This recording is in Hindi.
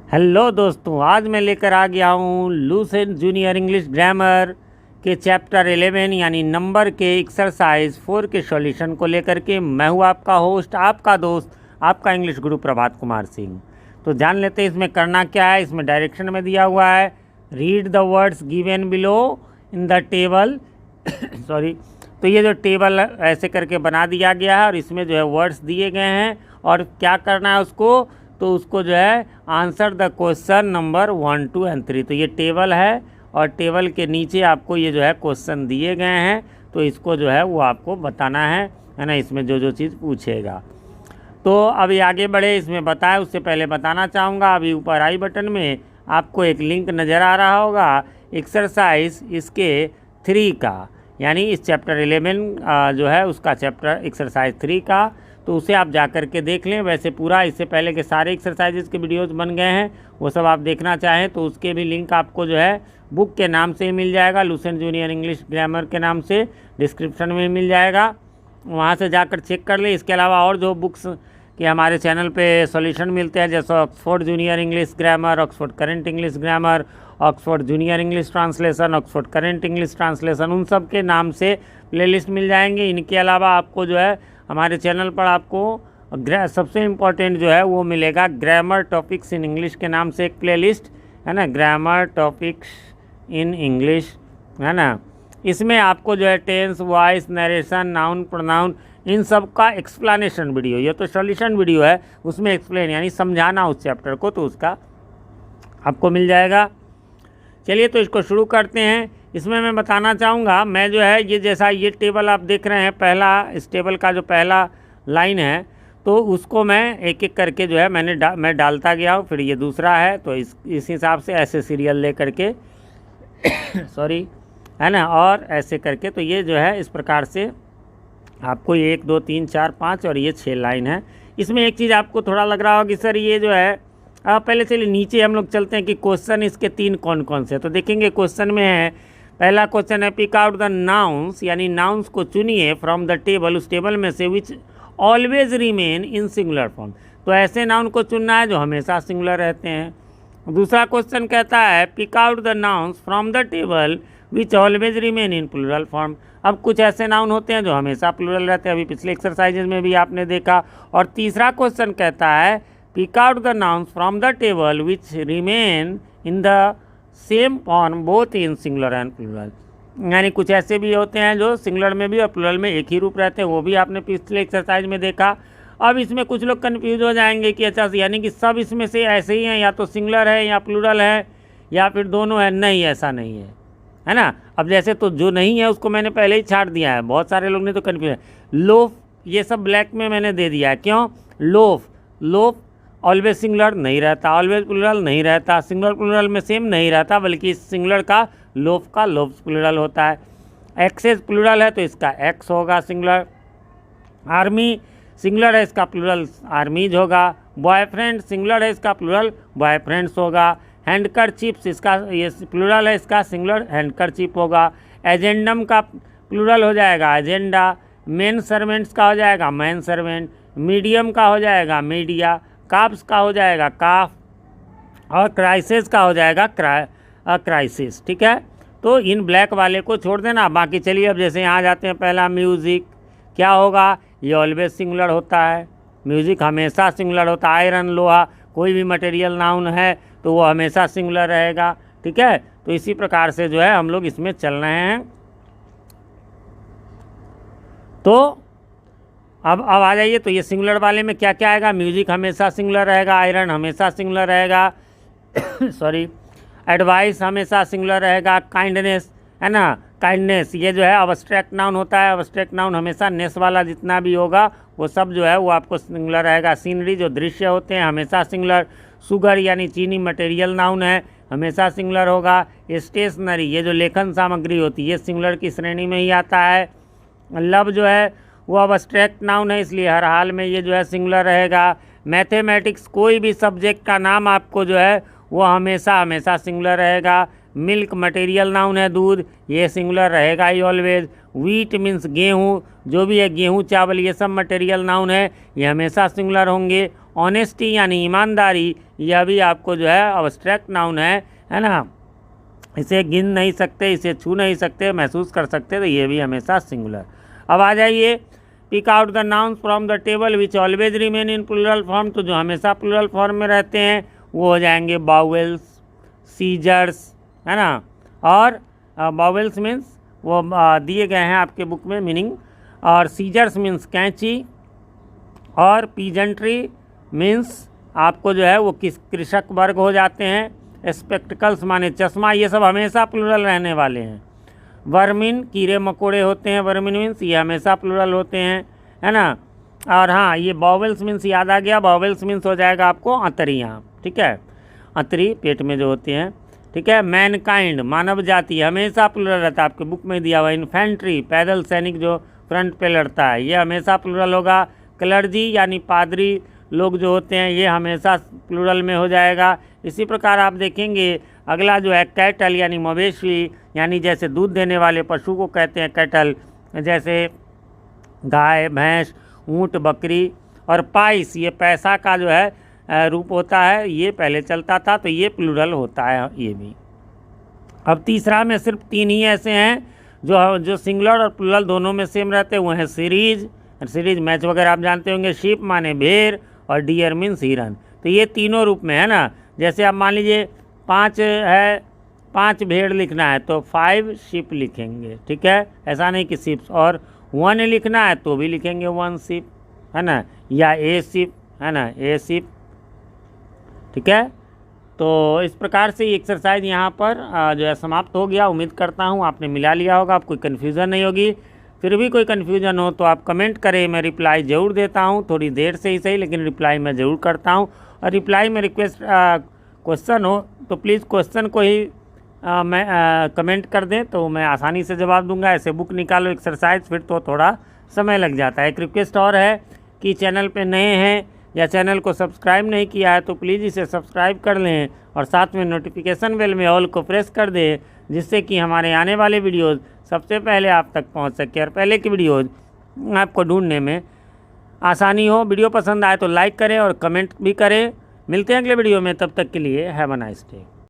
हेलो दोस्तों, आज मैं लेकर आ गया हूँ लूसेंट जूनियर इंग्लिश ग्रामर के चैप्टर 11 यानी नंबर के एक्सरसाइज 4 के सॉल्यूशन को लेकर के। मैं हूँ आपका होस्ट, आपका दोस्त, आपका इंग्लिश गुरु प्रभात कुमार सिंह। तो जान लेते हैं इसमें करना क्या है। इसमें डायरेक्शन में दिया हुआ है, read the words given below in the table sorry. तो ये जो टेबल ऐसे करके बना दिया गया है और इसमें जो है वर्ड्स दिए गए हैं और क्या करना है उसको, तो उसको जो है answer the question number 1, 2 and 3। तो ये टेबल है और टेबल के नीचे आपको ये जो है क्वेश्चन दिए गए हैं, तो इसको जो है वो आपको बताना है ना, इसमें जो जो चीज़ पूछेगा। तो अभी आगे बढ़े, इसमें बताए उससे पहले बताना चाहूँगा, अभी ऊपर आई बटन में आपको एक लिंक नज़र आ रहा होगा एक्सरसाइज इसके 3 का, यानी इस चैप्टर 11 जो है उसका चैप्टर एक्सरसाइज 3 का। तो उसे आप जा कर के देख लें। वैसे पूरा इससे पहले के सारे एक्सरसाइजेज के वीडियोस बन गए हैं, वो सब आप देखना चाहें तो उसके भी लिंक आपको जो है बुक के नाम से ही मिल जाएगा, लूसेंट जूनियर इंग्लिश ग्रामर के नाम से डिस्क्रिप्शन में मिल जाएगा, वहाँ से जाकर चेक कर लें। इसके अलावा और जो बुक्स के हमारे चैनल पे सॉल्यूशन मिलते हैं, जैसे Oxford junior English grammar, Oxford current English grammar, Oxford junior English translation, Oxford current English translation, उन सब के नाम से प्लेलिस्ट मिल जाएंगे। इनके अलावा आपको जो है हमारे चैनल पर आपको सबसे इम्पॉर्टेंट जो है वो मिलेगा ग्रामर टॉपिक्स इन इंग्लिश के नाम से एक प्लेलिस्ट है ना, ग्रामर टॉपिक्स इन इंग्लिश है ना। इसमें आपको जो है tense, voice, narration, noun, pronoun, इन सब का एक्सप्लेनेशन वीडियो, ये तो सॉल्यूशन वीडियो है, उसमें एक्सप्लेन यानी समझाना उस चैप्टर को, तो उसका आपको मिल जाएगा। चलिए तो इसको शुरू करते हैं। इसमें मैं बताना चाहूँगा, मैं जो है ये जैसा ये टेबल आप देख रहे हैं, पहला इस टेबल का जो पहला लाइन है, तो उसको मैं एक एक करके जो है मैं डालता गया हूँ। फिर ये दूसरा है, तो इस हिसाब से ऐसे सीरियल ले करके सॉरी है ना, और ऐसे करके, तो ये जो है इस प्रकार से आपको 1, 2, 3, 4, 5 और ये 6 लाइन है। इसमें एक चीज़ आपको थोड़ा लग रहा होगा कि सर ये जो है, पहले चलिए नीचे हम लोग चलते हैं कि क्वेश्चन इसके 3 कौन कौन से। तो देखेंगे क्वेश्चन में है, पहला क्वेश्चन है पिक आउट द नाउन्स, यानी नाउन्स को चुनिए फ्रॉम द टेबल, उस टेबल में से विच ऑलवेज रिमेन इन सिंगुलर फॉर्म। तो ऐसे नाउन को चुनना है जो हमेशा सिंगुलर रहते हैं। दूसरा क्वेश्चन कहता है pick out the nouns from the table which always remain in plural form. अब कुछ ऐसे नाउन होते हैं जो हमेशा प्लूरल रहते हैं, अभी पिछले एक्सरसाइजेज में भी आपने देखा। और तीसरा क्वेश्चन कहता है pick out the nouns from the table which remain in the same form both in singular and plural. यानी कुछ ऐसे भी होते हैं जो सिंगुलर में भी और प्लूरल में एक ही रूप रहते हैं, वो भी आपने पिछले एक्सरसाइज में देखा। अब इसमें कुछ लोग कंफ्यूज हो जाएंगे कि अच्छा यानी कि सब इसमें से ऐसे ही हैं, या तो सिंगुलर है या प्लूरल है या फिर दोनों है। नहीं, ऐसा नहीं है ना। अब जैसे तो जो नहीं है उसको मैंने पहले ही छाट दिया है, बहुत सारे लोग ने तो कंफ्यूज है। लोफ ये सब ब्लैक में मैंने दे दिया है, क्यों? लोफ ऑलवेज सिंगुलर नहीं रहता, ऑलवेज प्लूरल नहीं रहता, सिंगुलर प्लूरल में सेम नहीं रहता, बल्कि सिंगुलर का लोफ प्लूरल होता है। एक्सेस प्लूरल है तो इसका एक्स होगा सिंगुलर। आर्मी सिंगुलर है, इसका प्लूरल आर्मीज होगा। बॉयफ्रेंड सिंगुलर है, इसका प्लूरल बॉयफ्रेंड्स होगा। हैंडकरचीप्स इसका ये प्लूरल है, इसका सिंगुलर हैंडकरचीप होगा। एजेंडम का प्लूरल हो जाएगा एजेंडा। मेन सर्वेंट्स का हो जाएगा मैन सर्वेंट। मीडियम का हो जाएगा मीडिया। काफ्स का हो जाएगा काफ, और क्राइसिस का हो जाएगा क्राइसिस। ठीक है, तो इन ब्लैक वाले को छोड़ देना। बाकी चलिए अब जैसे यहाँ जाते हैं, पहला म्यूज़िक क्या होगा, ये ऑलवेज सिंगुलर होता है, म्यूज़िक हमेशा सिंगुलर होता है। आयरन लोहा कोई भी मटेरियल नाउन है तो वो हमेशा सिंगुलर रहेगा। ठीक है, तो इसी प्रकार से जो है हम लोग इसमें चल रहे हैं। तो अब आ जाइए, तो ये सिंगुलर वाले में क्या क्या आएगा, म्यूजिक हमेशा सिंगुलर रहेगा, आयरन हमेशा सिंगुलर रहेगा सॉरी, एडवाइस हमेशा सिंगुलर रहेगा, काइंडनेस है ना, काइंडनेस ये जो है अब्स्ट्रैक्ट नाउन होता है, अब्स्ट्रैक्ट नाउन हमेशा नेस वाला जितना भी होगा वो सब जो है वो आपको सिंगुलर रहेगा। सीनरी जो दृश्य होते हैं हमेशा सिंगुलर। शुगर यानी चीनी मटेरियल नाउन है, हमेशा सिंगुलर होगा। स्टेशनरी ये जो लेखन सामग्री होती है ये सिंगुलर की श्रेणी में ही आता है। लव जो है वो अब अब्स्ट्रैक्ट नाउन है, इसलिए हर हाल में ये जो है सिंगुलर रहेगा। मैथमेटिक्स कोई भी सब्जेक्ट का नाम आपको जो है वो हमेशा सिंगुलर रहेगा। मिल्क मटेरियल नाउन है दूध, ये सिंगुलर रहेगा ही ऑलवेज। व्हीट मीन्स गेहूँ, जो भी है गेहूँ चावल ये सब मटेरियल नाउन है, ये हमेशा सिंगुलर होंगे। ऑनेस्टी यानी ईमानदारी, यह भी आपको जो है अब्स्ट्रैक्ट नाउन है ना, इसे गिन नहीं सकते, इसे छू नहीं सकते, महसूस कर सकते, तो ये भी हमेशा सिंगुलर। अब आ जाइए, pick out the nouns from the table which always remain in plural form. तो जो हमेशा प्लूरल फॉर्म में रहते हैं वो हो जाएंगे बाउवेल्स, सीजर्स, है ना। और बाउवेल्स मीन्स वो दिए गए हैं आपके बुक में मीनिंग, और सीजर्स मीन्स कैंची, और पीजेंट्री मीन्स आपको जो है वो किस कृषक वर्ग हो जाते हैं। स्पेक्टिकल्स माने चश्मा, ये सब हमेशा प्लूरल रहने वाले हैं। वर्मिन कीड़े मकोड़े होते हैं, वर्मिन मीन्स ये हमेशा प्लूरल होते हैं, है ना। और हाँ, ये बाउवेल्स मीन्स याद आ गया, बाउवेल्स मीन्स हो जाएगा आपको अंतरियाँ, ठीक है, अंतरी पेट में जो होते हैं, ठीक है। मैनकाइंड मानव जाति हमेशा प्लूरल रहता है, आपके बुक में दिया हुआ। इन्फेंट्री पैदल सैनिक जो फ्रंट पे लड़ता है, ये हमेशा प्लूरल होगा। क्लर्जी यानी पादरी लोग जो होते हैं, ये हमेशा प्लूरल में हो जाएगा। इसी प्रकार आप देखेंगे अगला जो है कैटल यानी मवेशी, यानी जैसे दूध देने वाले पशु को कहते हैं कैटल, जैसे गाय भैंस ऊँट बकरी। और पाइस ये पैसा का जो है रूप होता है, ये पहले चलता था, तो ये प्लूरल होता है ये भी। अब तीसरा में सिर्फ 3 ही ऐसे हैं जो सिंगुलर और प्लूरल दोनों में सेम रहते हैं, वो हैं सीरीज, सीरीज मैच वगैरह आप जानते होंगे, शिप माने भेड़, और डियर मीन्स हिरन। तो ये तीनों रूप में है ना। जैसे आप मान लीजिए 5 है, 5 भेड़ लिखना है तो 5 शिप लिखेंगे, ठीक है, ऐसा नहीं कि शिप्स। और 1 लिखना है तो भी लिखेंगे 1 शिप, है ना, या ए शिप, है ना, ए शिप, ठीक है। तो इस प्रकार से ये एक्सरसाइज यहाँ पर जो है समाप्त हो गया। उम्मीद करता हूँ आपने मिला लिया होगा, आपको कोई कन्फ्यूज़न नहीं होगी। फिर भी कोई कन्फ्यूजन हो तो आप कमेंट करें, मैं रिप्लाई ज़रूर देता हूँ, थोड़ी देर से ही सही, लेकिन रिप्लाई मैं ज़रूर करता हूँ। और रिप्लाई में रिक्वेस्ट क्वेश्चन हो तो प्लीज़ क्वेश्चन को ही मैं कमेंट कर दें, तो मैं आसानी से जवाब दूंगा। ऐसे बुक निकालो एक्सरसाइज फिर तो थोड़ा समय लग जाता है। एक रिक्वेस्ट और है कि चैनल पे नए हैं या चैनल को सब्सक्राइब नहीं किया है तो प्लीज़ इसे सब्सक्राइब कर लें, और साथ में नोटिफिकेशन बेल में ऑल को प्रेस कर दें, जिससे कि हमारे आने वाले वीडियोज़ सबसे पहले आप तक पहुंच सके और पहले की वीडियोज़ आपको ढूंढने में आसानी हो। वीडियो पसंद आए तो लाइक करें और कमेंट भी करें। मिलते हैं अगले वीडियो में, तब तक के लिए हैव अ नाइस डे।